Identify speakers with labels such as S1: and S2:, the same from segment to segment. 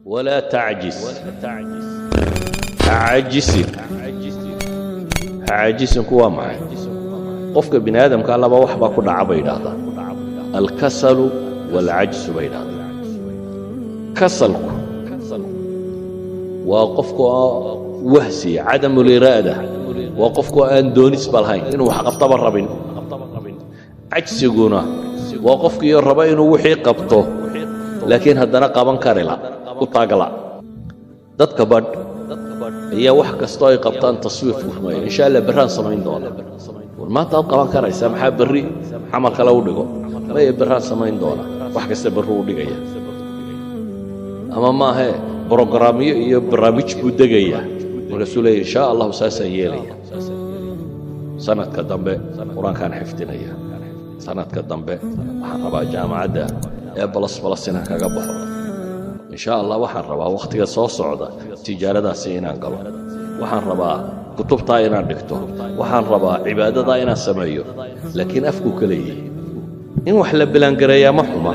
S1: ولا تعجز عاجز كوا معي قفك بني آدم قال الله وحبا كنا عبيدا الكسل والعجز بيدا كسلك وقفك وهسي عدم الإرادة وقفك أن دونيس بالهين إنه حقبت بربين عجزقنا وقفك يربا إنه وحي قبطه لكن هدنا قابن كارلا وطاقلا دادك باد هي wax kasto ay qabtaan taswiif fahmay insha Allah baraan samayn doona maanta qaban karaysa maxaa bari amal kala u dhigo way baraan samayn doona wax kasta baru u dhigaya ama ma aha barnaamijyo iyo barnaamij buu degaya rasuul insha Allah saasan yeelaya sanadka dambe quraankan xifdinaya sanadka dambe waxaan rabaa jaamacada ee balasina kaga baxo إن شاء الله وحن ربا وقتك soo socda tijaaradaasi inaan galo waxaan rabaa kutubta inaan dhigto waxaan rabaa cibaadada inaan sameeyo laakiin afku kaleeyay in wax la bilan gareeyaa ma xuma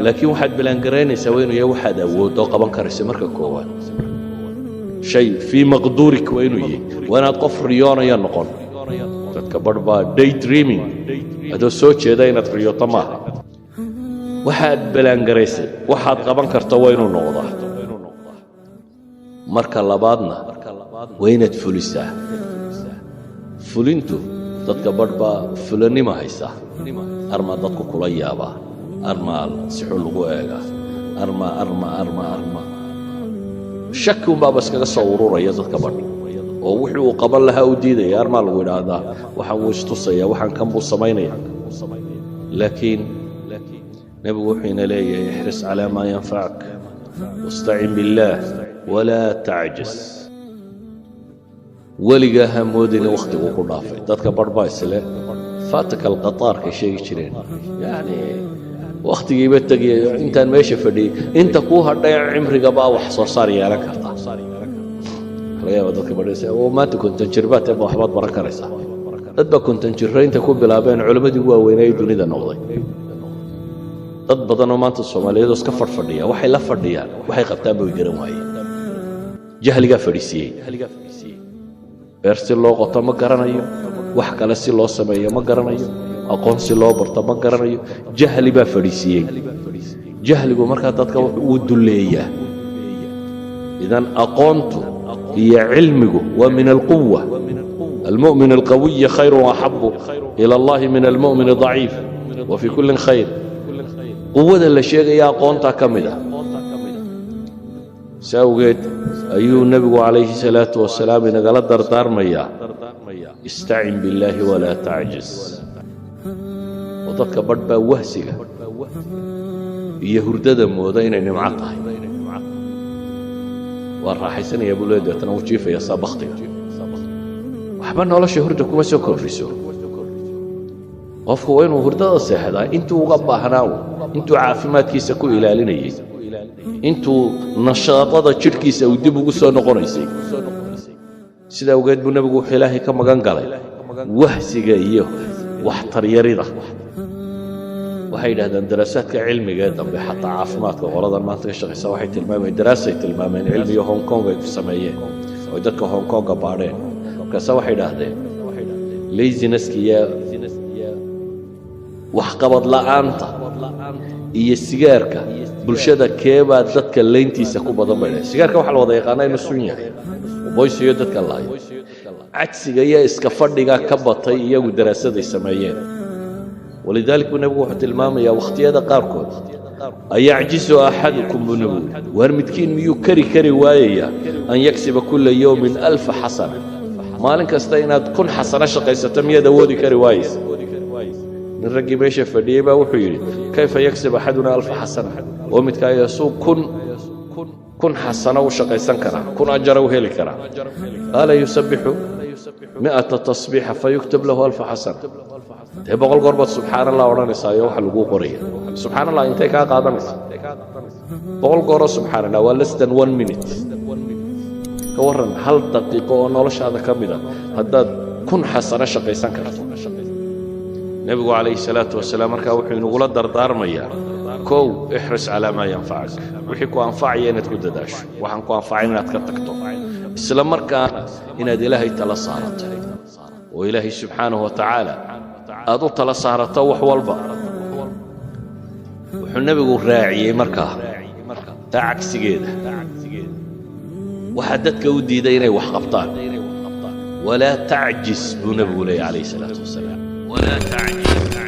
S1: laakiin waxaad bilan gareynaysaa weynuu waxaad awoodo qaban karaysa marka koowaad shay fi maqduurik weynuu yahay wanaad qof riyoonaya noqon dadka badba day dreaming adoo soo jeeda inaad riyooto maaha waxaad bilan gareysay waxaad qaban karto weynuu noqdaa marka labaadna waynaad fulisaa fulintu dadka badba fulanima haysa arma dadku kula yaaba arma si xul ugu eega arma shakku baba iskaga soo ururaya dadka badba oo wuxuu qaban lahaa u diiday arma lagu yiraahdaa waxaan uu istusaya waxaan kan buu sameeynaya laakiin نبي وحين لي احرص على ما ينفعك واستعن بالله ولا تعجز ولقاها مودين وقت وقرافه ذاتك بربايس له فاتك القطار كشيء يشرين يعني وقت جيبتك انت ماشي فدي انت كوها ضيع عمرك بقى وحصر صار يا لك يا ذاتك بريس وما كنت تجربات ابو احباط بركه ريسه دبا كنت تجرين تكون بلابين علماء واوينay dunida noqday dad badan oo maanta Soomaaliyeed iska fadhiya waxay la fadhiyaan waxay qabtaan bay garan waayeen jahliga fadhiisiyay beersi loo qoto ma garanayo wax kale si loo sameeyo ma garanayo aqoon si loo barto ma garanayo jahli baa fadhiisiyay jahligu marka dadka uu duleeyaa idan aqoontu iyo cilmigu waa min alquwwa المؤمن القوي خير وأحب إلى الله من المؤمن الضعيف وفي كل خير قوة اللي شيء قونتا كمدا ساوغيت أيها النبي عليه الصلاة والسلام نقال دردار ميا استعن بالله ولا تعجز وضدك بدبا وهسيك يهردد مودين نمعطه والراحسين يا بولاد تنوجي في صابختك وحبنا ولا شهردك وما سوكر في سوق qofku waa inuu hurdada seexdaa intuu uga baahnaa intuu caafimaadkiisa ku ilaalinayay intuu nashaadada jirkiisa uu dib ugu soo noqonaysay sida ogeed buu nabigu wuxuu Ilaahay ka magan galay wahsiga iyo wax taryarida waxay yiraahdaan daraasaadka cilmiga dambe xataa caafimaadka qoladan maanta ka shaqeysa waxay tilmaamayeen daraasay tilmaameen cilmiga Hong Kong ay sameeyeen oo dadka Hong Kong baadheen kaasa waxay yiraahdeen laziness-kiya waxqabad la'aanta iyo sigaarka bulshada keebaa dadka leyntiisa ku badan bay sigaarka waxa la wada yaqaan inuu sun yahay boysiyo dadka laayo cagsiga iyo iska fadhiga ka batay iyagu daraasaday sameeyeen walidaalku nabigu wuxuu tilmaamayaa waqtiyada qaarkood ayacjisu ahadukum bunabu war midkiin miyuu kari waayaya an yaksiba kulla yawmin 1000 hasana maalin kasta inaad 1000 hasana shaqaysato miyada awoodi kari waayaysa من رجي ماشي فديبا وحيري كيف يكسب أحدنا 1000 حسنة ومتك يسوق كن حسنة وشقي سنكرة كن أجر وهيل كرة قال يسبح 100 تصبيحة فيكتب له 1000 حسنة تبغى القربة سبحان الله ورانا سايو حلقو قرية سبحان الله انت كا قادمس بقول قرة سبحان الله less than 1 minute كورن هل دقيقة ونولش هذا كاملا هذا كن حسنة شقي سنكرة النبي عليه الصلاة والسلام markaa wuxuu inuu la dardaarmayaa كو احرص على ما ينفعك وحكوا أنفعي إنك تدداش وحنكوا أنفعي إنك تكتو إسلام مركان إن إلهي تلصارت وإلهي سبحانه وتعالى أدو تلصارت وحوالبا وحنبي يقول راعي مركا تعك سجيدة وحددك ودي ديني وحقبطان ولا تعجز بنبي عليه الصلاة والسلام ولا تعجز